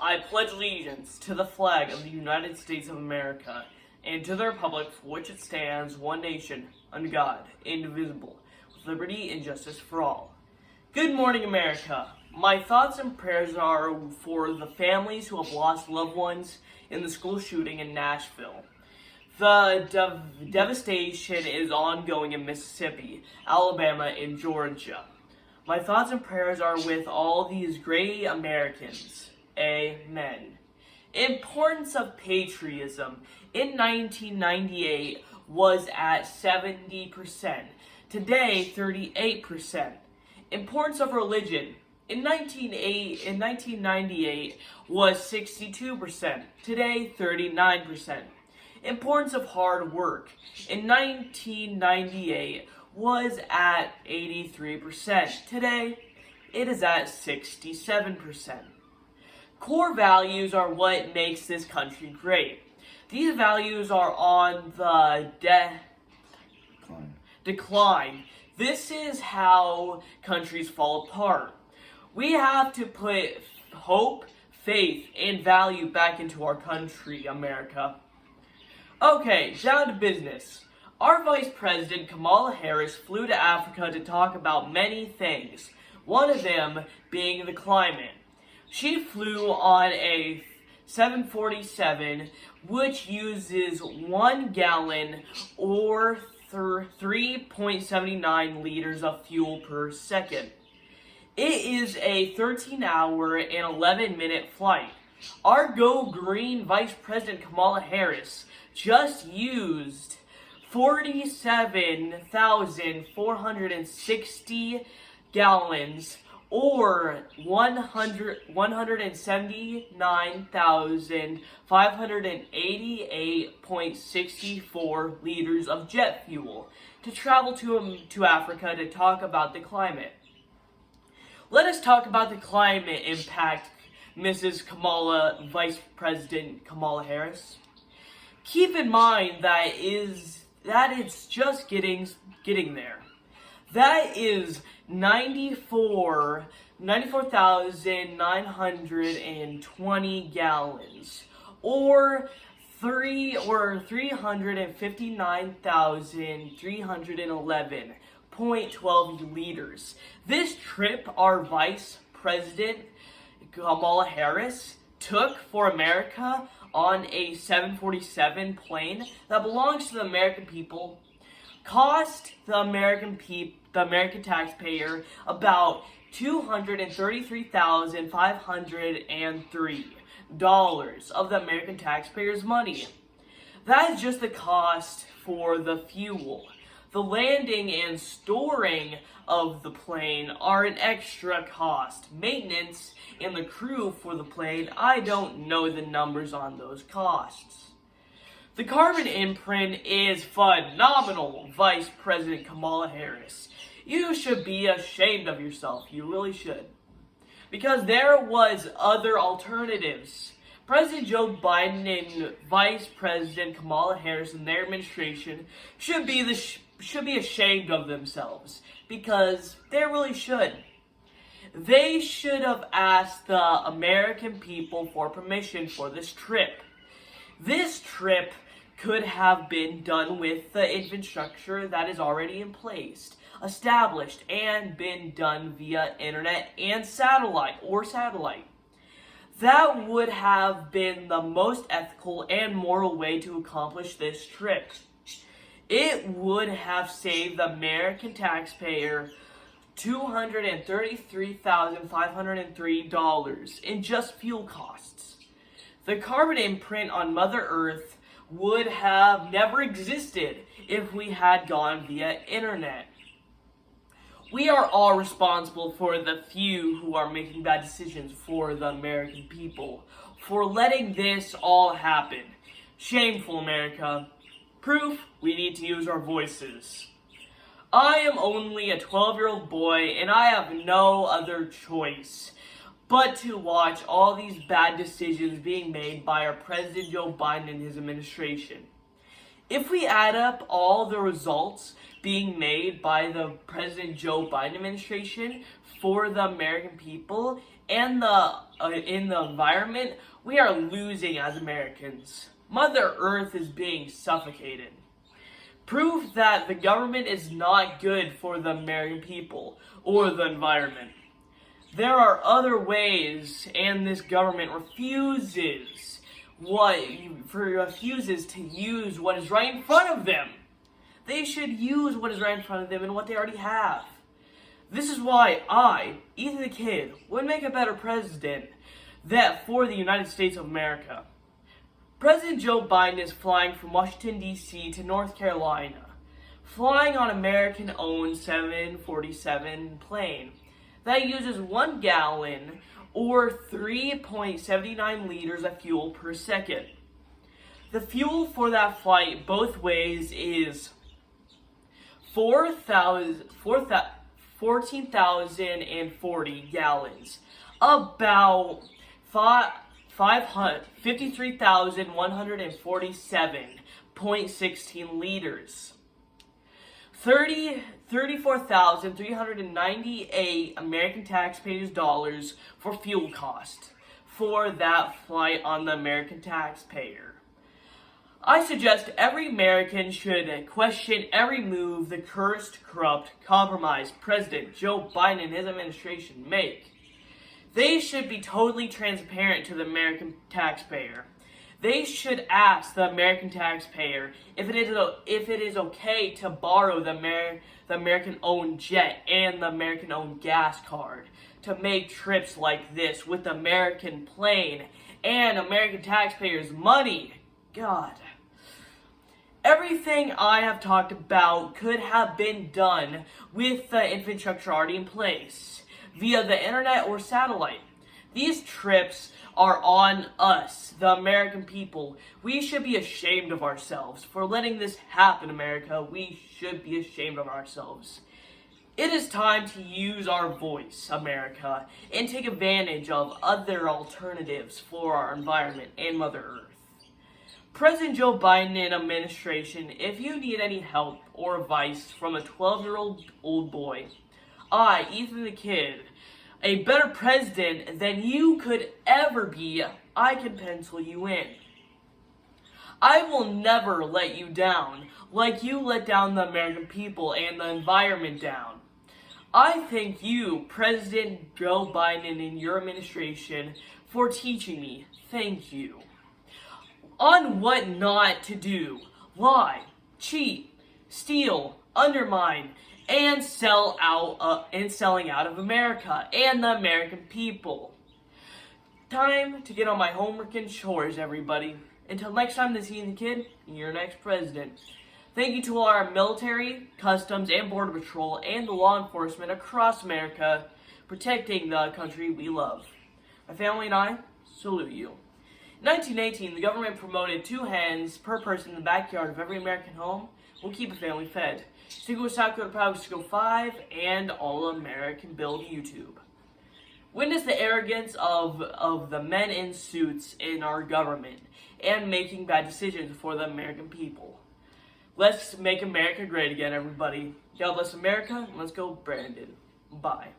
I pledge allegiance to the flag of the United States of America and to the republic for which it stands, one nation, under God, indivisible, with liberty and justice for all. Good morning, America. My thoughts and prayers are for the families who have lost loved ones in the school shooting in Nashville. The devastation is ongoing in Mississippi, Alabama, and Georgia. My thoughts and prayers are with all these great Americans. Amen. Importance of patriotism in 1998 was at 70%. Today, 38%. Importance of religion in 1998 was 62%. Today, 39%. Importance of hard work in 1998 was at 83%. Today, it is at 67%. Core values are what makes this country great. These values are on the decline. This is how countries fall apart. We have to put hope, faith, and value back into our country, America. Okay, down to business. Our Vice President, Kamala Harris, flew to Africa to talk about many things, one of them being the climate. She flew on a 747, which uses 1 gallon or 3.79 liters of fuel per second. It is a 13-hour and 11-minute flight. Our Go Green Vice President Kamala Harris just used 47,460 gallons or 179,588.64 liters of jet fuel to travel to Africa to talk about the climate. Let us talk about the climate impact, Mrs. Vice President Kamala Harris. Keep in mind that it's just getting there. That is 94,920 gallons, or 359,311.12 liters. This trip our Vice President Kamala Harris took for America on a 747 plane that belongs to the American people cost the American taxpayer about $233,503 of the American taxpayers' money. That is just the cost for the fuel. The landing and storing of the plane are an extra cost. Maintenance and the crew for the plane, I don't know the numbers on those costs. The carbon imprint is phenomenal, Vice President Kamala Harris. You should be ashamed of yourself. You really should. Because there was other alternatives. President Joe Biden and Vice President Kamala Harris and their administration should be ashamed of themselves. Because they really should. They should have asked the American people for permission for this trip. This trip could have been done with the infrastructure that is already in place, established, and been done via internet and satellite. That would have been the most ethical and moral way to accomplish this trip. It would have saved the American taxpayer $233,503 in just fuel costs. The carbon imprint on Mother Earth would have never existed if we had gone via internet. We are all responsible for the few who are making bad decisions for the American people, for letting this all happen. Shameful, America. Proof we need to use our voices. I am only a 12-year-old boy, and I have no other choice but to watch all these bad decisions being made by our President Joe Biden and his administration. If we add up all the results being made by the President Joe Biden administration for the American people and in the environment, we are losing as Americans. Mother Earth is being suffocated. Proof that the government is not good for the American people or the environment. There are other ways, and this government refuses to use what is right in front of them. They should use what is right in front of them and what they already have. This is why I, Ethan the Kid, would make a better president for the United States of America. President Joe Biden is flying from Washington, D.C. to North Carolina, flying on American-owned 747 plane that uses 1 gallon or 3.79 liters of fuel per second. The fuel for that flight both ways is 14,040 gallons, about 53,147.16 liters. 34,398 American taxpayers' dollars for fuel cost for that flight on the American taxpayer. I suggest every American should question every move the cursed, corrupt, compromised President Joe Biden and his administration make. They should be totally transparent to the American taxpayer. They should ask the American taxpayer if it is okay to borrow the American-owned jet and the American-owned gas card to make trips like this with the American plane and American taxpayers' money. God. Everything I have talked about could have been done with the infrastructure already in place, via the internet or satellite. These trips are on us, the American people. We should be ashamed of ourselves for letting this happen, America. We should be ashamed of ourselves. It is time to use our voice, America, and take advantage of other alternatives for our environment and Mother Earth. President Joe Biden and administration, if you need any help or advice from a 12-year-old boy, I, Ethan the Kid, a better president than you could ever be, I can pencil you in. I will never let you down like you let down the American people and the environment down. I thank you, President Joe Biden and your administration, for teaching me. Thank you. On what not to do, lie, cheat, steal, undermine, and selling out of America and the American people. Time to get on my homework and chores, everybody. Until next time, this is Ethan the Kid, your next president. Thank you to all our military, customs, and border patrol, and the law enforcement across America, protecting the country we love. My family and I salute you. In 1918, the government promoted 2 hens per person in the backyard of every American home will keep a family fed. Single South Dakota Proud Go 5 and All American Build YouTube. Witness the arrogance of the men in suits in our government and making bad decisions for the American people. Let's make America great again, everybody. God bless America, and let's go, Brandon. Bye.